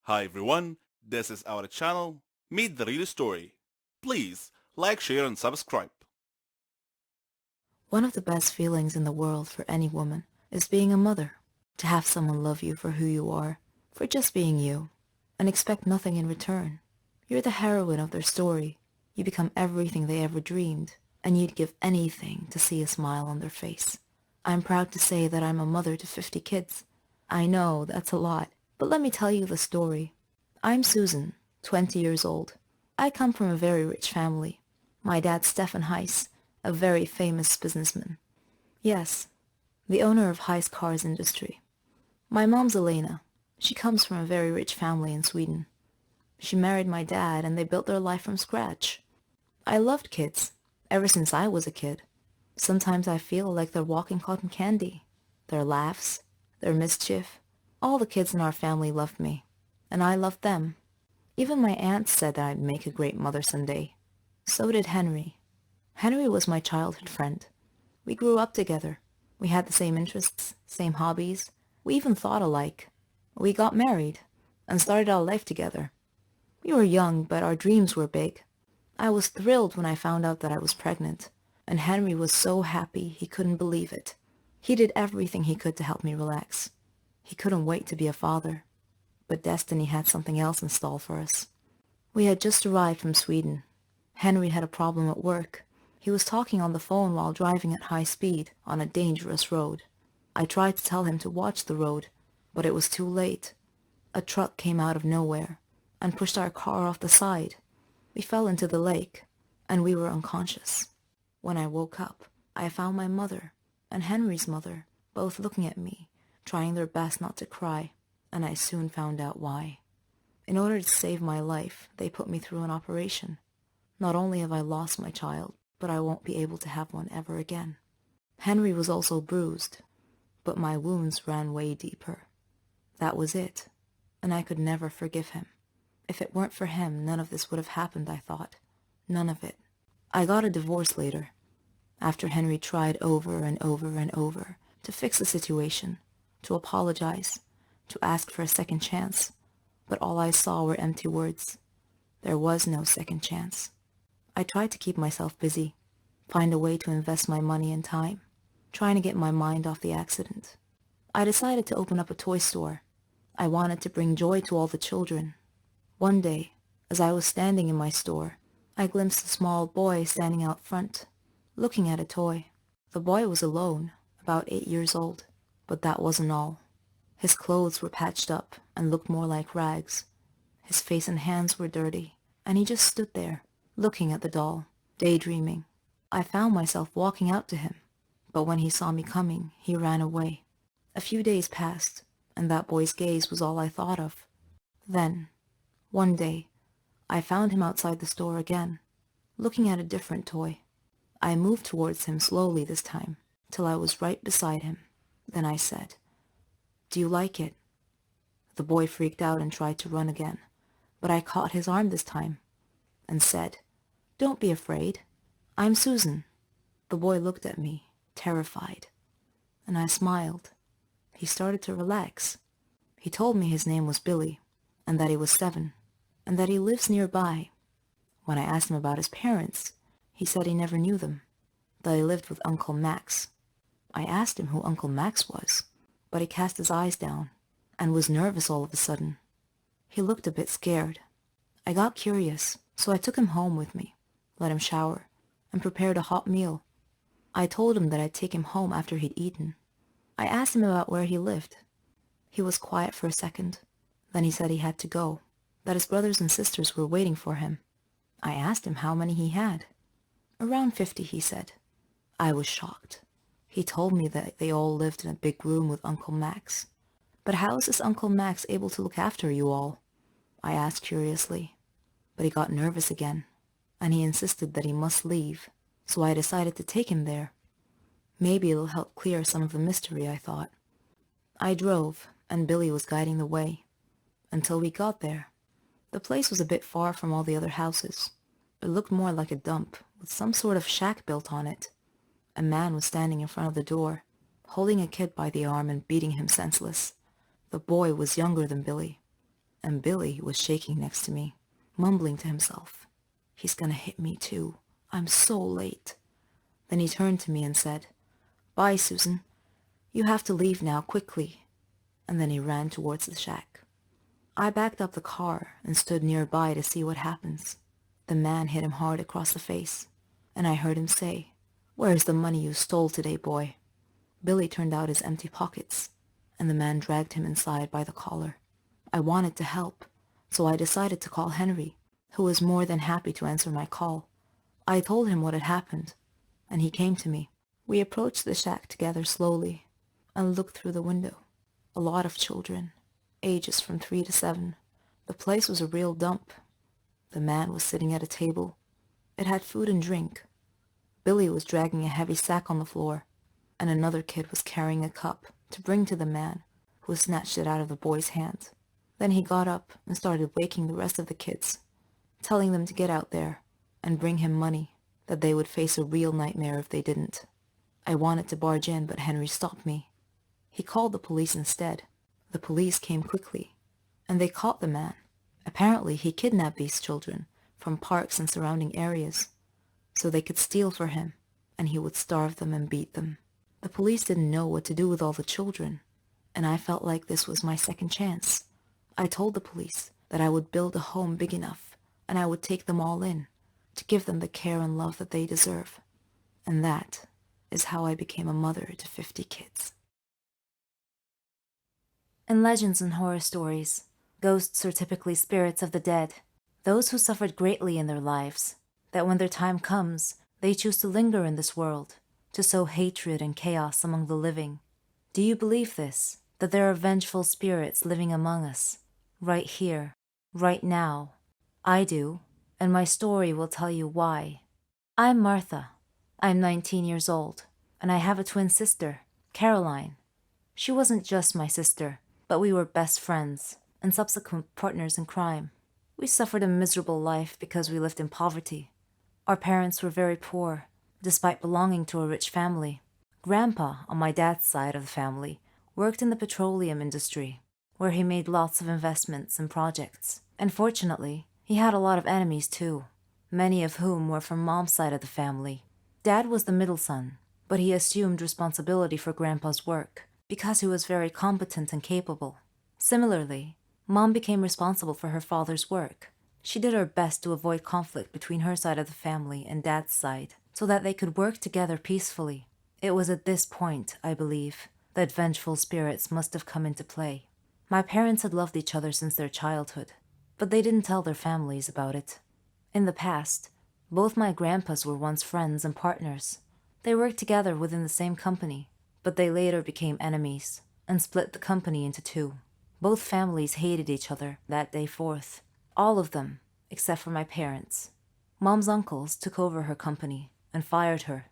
Hi everyone, this is our channel, Meet the Real Story. Please like, share and subscribe. One of the best feelings in the world for any woman is being a mother. To have someone love you for who you are, for just being you, and expect nothing in return. You're the heroine of their story. You become everything they ever dreamed, and you'd give anything to see a smile on their face. I'm proud to say that I'm a mother to 50 kids. I know, that's a lot, but let me tell you the story. I'm Susan, 20 years old. I come from a very rich family. My dad's Stefan Heiss, a very famous businessman. Yes, the owner of Heiss Cars Industry. My mom's Elena. She comes from a very rich family in Sweden. She married my dad and they built their life from scratch. I loved kids, ever since I was a kid. Sometimes I feel like they're walking cotton candy. Their laughs, their mischief. All the kids in our family loved me, and I loved them. Even my aunt said that I'd make a great mother someday. So did Henry. Henry was my childhood friend. We grew up together. We had the same interests, same hobbies. We even thought alike. We got married and started our life together. We were young, but our dreams were big. I was thrilled when I found out that I was pregnant, and Henry was so happy he couldn't believe it. He did everything he could to help me relax. He couldn't wait to be a father. But destiny had something else in store for us. We had just arrived from Sweden. Henry had a problem at work. He was talking on the phone while driving at high speed on a dangerous road. I tried to tell him to watch the road, but it was too late. A truck came out of nowhere and pushed our car off the side. We fell into the lake, and we were unconscious. When I woke up, I found my mother and Henry's mother both looking at me, trying their best not to cry, and I soon found out why. In order to save my life, they put me through an operation. Not only have I lost my child, but I won't be able to have one ever again. Henry was also bruised, but my wounds ran way deeper. That was it, and I could never forgive him. If it weren't for him, none of this would have happened, I thought. None of it. I got a divorce later, after Henry tried over and over and over to fix the situation, to apologize, to ask for a second chance, but all I saw were empty words. There was no second chance. I tried to keep myself busy, find a way to invest my money and time, trying to get my mind off the accident. I decided to open up a toy store. I wanted to bring joy to all the children. One day, as I was standing in my store, I glimpsed a small boy standing out front, looking at a toy. The boy was alone, about 8 years old, but that wasn't all. His clothes were patched up and looked more like rags. His face and hands were dirty, and he just stood there, looking at the doll, daydreaming. I found myself walking out to him, but when he saw me coming, he ran away. A few days passed, and that boy's gaze was all I thought of. Then, one day, I found him outside the store again, looking at a different toy. I moved towards him slowly this time, till I was right beside him. Then I said, "Do you like it?" The boy freaked out and tried to run again, but I caught his arm this time and said, "Don't be afraid. I'm Susan." The boy looked at me, terrified, and I smiled. He started to relax. He told me his name was Billy, and that he was 7, and that he lives nearby. When I asked him about his parents, he said he never knew them, that he lived with Uncle Max. I asked him who Uncle Max was, but he cast his eyes down and was nervous all of a sudden. He looked a bit scared. I got curious, so I took him home with me, let him shower, and prepared a hot meal. I told him that I'd take him home after he'd eaten. I asked him about where he lived. He was quiet for a second. Then he said he had to go, that his brothers and sisters were waiting for him. I asked him how many he had. "Around 50, he said. I was shocked. He told me that they all lived in a big room with Uncle Max. But how is this Uncle Max able to look after you all? I asked curiously. But he got nervous again, and he insisted that he must leave, so I decided to take him there. Maybe it'll help clear some of the mystery, I thought. I drove, and Billy was guiding the way, until we got there. The place was a bit far from all the other houses. It looked more like a dump, with some sort of shack built on it. A man was standing in front of the door, holding a kid by the arm and beating him senseless. The boy was younger than Billy, and Billy was shaking next to me, mumbling to himself. "He's gonna hit me too. I'm so late." Then he turned to me and said, "Bye, Susan. You have to leave now, quickly." And then he ran towards the shack. I backed up the car and stood nearby to see what happens. The man hit him hard across the face, and I heard him say, "Where's the money you stole today, boy?" Billy turned out his empty pockets, and the man dragged him inside by the collar. I wanted to help, so I decided to call Henry, who was more than happy to answer my call. I told him what had happened, and he came to me. We approached the shack together slowly and looked through the window. A lot of children, ages from 3 to 7. The place was a real dump. The man was sitting at a table. It had food and drink. Billy was dragging a heavy sack on the floor, and another kid was carrying a cup to bring to the man, who snatched it out of the boy's hand. Then he got up and started waking the rest of the kids, telling them to get out there and bring him money, that they would face a real nightmare if they didn't. I wanted to barge in, but Henry stopped me. He called the police instead. The police came quickly, and they caught the man. Apparently, he kidnapped these children from parks and surrounding areas, so they could steal for him, and he would starve them and beat them. The police didn't know what to do with all the children, and I felt like this was my second chance. I told the police that I would build a home big enough, and I would take them all in, to give them the care and love that they deserve. And that is how I became a mother to 50 kids. In legends and horror stories, ghosts are typically spirits of the dead, those who suffered greatly in their lives, that when their time comes, they choose to linger in this world, to sow hatred and chaos among the living. Do you believe this, that there are vengeful spirits living among us, right here, right now? I do, and my story will tell you why. I'm Martha. I'm 19 years old, and I have a twin sister, Caroline. She wasn't just my sister, but we were best friends and subsequent partners in crime. We suffered a miserable life because we lived in poverty. Our parents were very poor, despite belonging to a rich family. Grandpa, on my dad's side of the family, worked in the petroleum industry, where he made lots of investments and projects. And fortunately, he had a lot of enemies too, many of whom were from Mom's side of the family. Dad was the middle son, but he assumed responsibility for Grandpa's work because he was very competent and capable. Similarly, Mom became responsible for her father's work. She did her best to avoid conflict between her side of the family and Dad's side, so that they could work together peacefully. It was at this point, I believe, that vengeful spirits must have come into play. My parents had loved each other since their childhood, but they didn't tell their families about it. In the past, both my grandpas were once friends and partners. They worked together within the same company, but they later became enemies and split the company into two. Both families hated each other that day forth. All of them, except for my parents. Mom's uncles took over her company and fired her.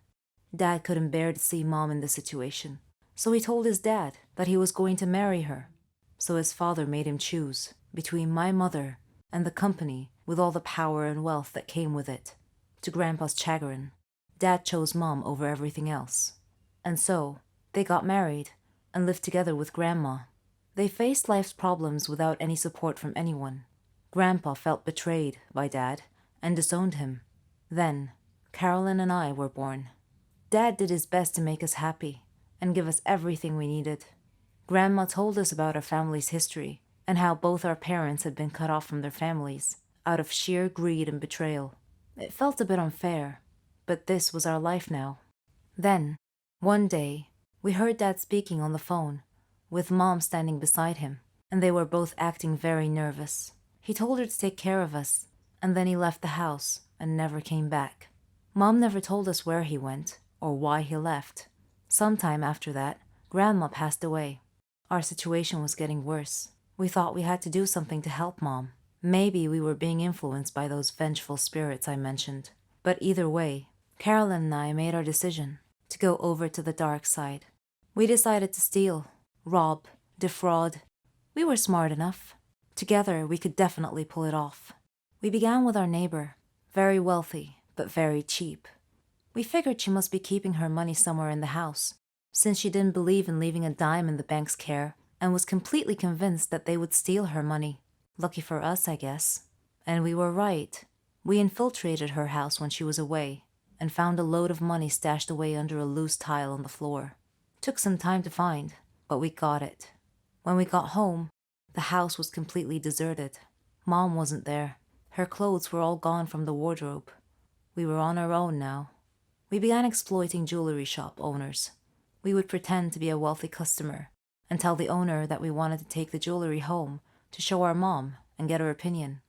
Dad couldn't bear to see Mom in this situation, so he told his dad that he was going to marry her. So his father made him choose between my mother and the company with all the power and wealth that came with it. To Grandpa's chagrin, Dad chose Mom over everything else. And so, they got married and lived together with Grandma. They faced life's problems without any support from anyone. Grandpa felt betrayed by Dad and disowned him. Then, Carolyn and I were born. Dad did his best to make us happy and give us everything we needed. Grandma told us about our family's history and how both our parents had been cut off from their families out of sheer greed and betrayal. It felt a bit unfair, but this was our life now. Then, one day, we heard Dad speaking on the phone, with Mom standing beside him, and they were both acting very nervous. He told her to take care of us, and then he left the house and never came back. Mom never told us where he went or why he left. Sometime after that, Grandma passed away. Our situation was getting worse. We thought we had to do something to help Mom. Maybe we were being influenced by those vengeful spirits I mentioned. But either way, Carolyn and I made our decision to go over to the dark side. We decided to steal, rob, defraud. We were smart enough. Together, we could definitely pull it off. We began with our neighbor, very wealthy, but very cheap. We figured she must be keeping her money somewhere in the house, since she didn't believe in leaving a dime in the bank's care and was completely convinced that they would steal her money. Lucky for us, I guess. And we were right. We infiltrated her house when she was away and found a load of money stashed away under a loose tile on the floor. Took some time to find, but we got it. When we got home, the house was completely deserted. Mom wasn't there. Her clothes were all gone from the wardrobe. We were on our own now. We began exploiting jewelry shop owners. We would pretend to be a wealthy customer and tell the owner that we wanted to take the jewelry home to show our mom and get her opinion.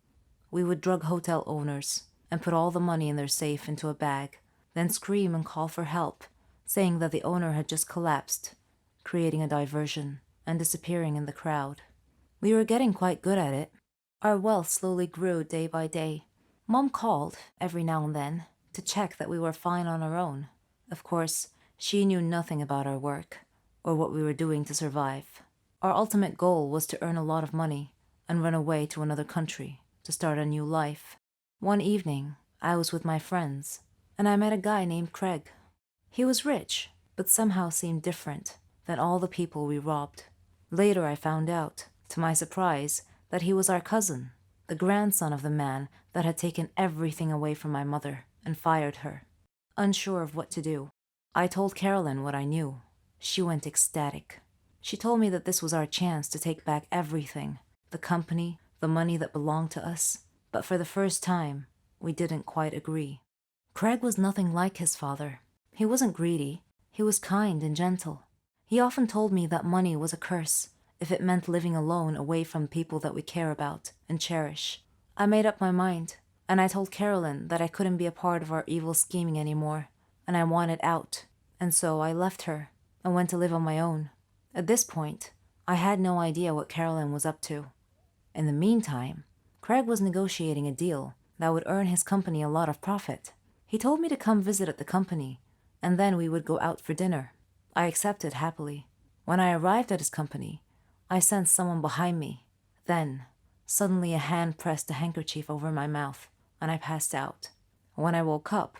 We would drug hotel owners and put all the money in their safe into a bag, then scream and call for help, saying that the owner had just collapsed, creating a diversion and disappearing in the crowd. We were getting quite good at it. Our wealth slowly grew day by day. Mom called, every now and then, to check that we were fine on our own. Of course, she knew nothing about our work, or what we were doing to survive. Our ultimate goal was to earn a lot of money and run away to another country to start a new life. One evening, I was with my friends, and I met a guy named Craig. He was rich, but somehow seemed different than all the people we robbed. Later I found out, to my surprise, that he was our cousin, the grandson of the man that had taken everything away from my mother and fired her. Unsure of what to do, I told Carolyn what I knew. She went ecstatic. She told me that this was our chance to take back everything, the company, the money that belonged to us. But for the first time, we didn't quite agree. Craig was nothing like his father. He wasn't greedy. He was kind and gentle. He often told me that money was a curse if it meant living alone away from people that we care about and cherish. I made up my mind, and I told Carolyn that I couldn't be a part of our evil scheming anymore, and I wanted out. And so I left her and went to live on my own. At this point, I had no idea what Carolyn was up to. In the meantime, Craig was negotiating a deal that would earn his company a lot of profit. He told me to come visit at the company, and then we would go out for dinner. I accepted happily. When I arrived at his company, I sensed someone behind me. Then, suddenly a hand pressed a handkerchief over my mouth, and I passed out. When I woke up,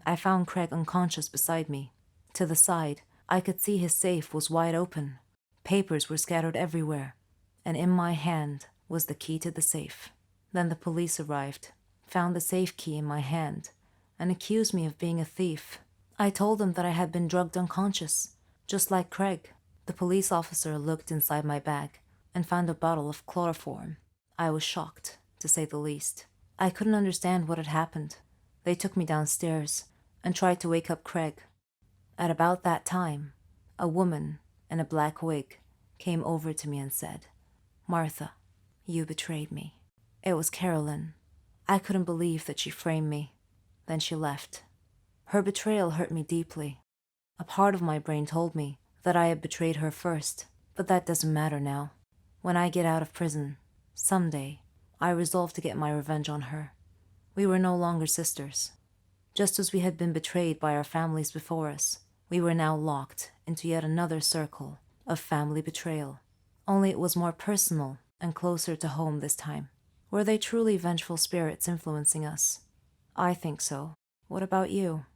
I found Craig unconscious beside me. To the side, I could see his safe was wide open. Papers were scattered everywhere, and in my hand was the key to the safe. Then the police arrived, found the safe key in my hand, and accused me of being a thief. I told them that I had been drugged unconscious, just like Craig. The police officer looked inside my bag and found a bottle of chloroform. I was shocked, to say the least. I couldn't understand what had happened. They took me downstairs and tried to wake up Craig. At about that time, a woman in a black wig came over to me and said, "Martha, you betrayed me." It was Carolyn. I couldn't believe that she framed me. Then she left. Her betrayal hurt me deeply. A part of my brain told me that I had betrayed her first, but that doesn't matter now. When I get out of prison, someday, I resolved to get my revenge on her. We were no longer sisters. Just as we had been betrayed by our families before us, we were now locked into yet another circle of family betrayal. Only it was more personal and closer to home this time. Were they truly vengeful spirits influencing us? I think so. What about you?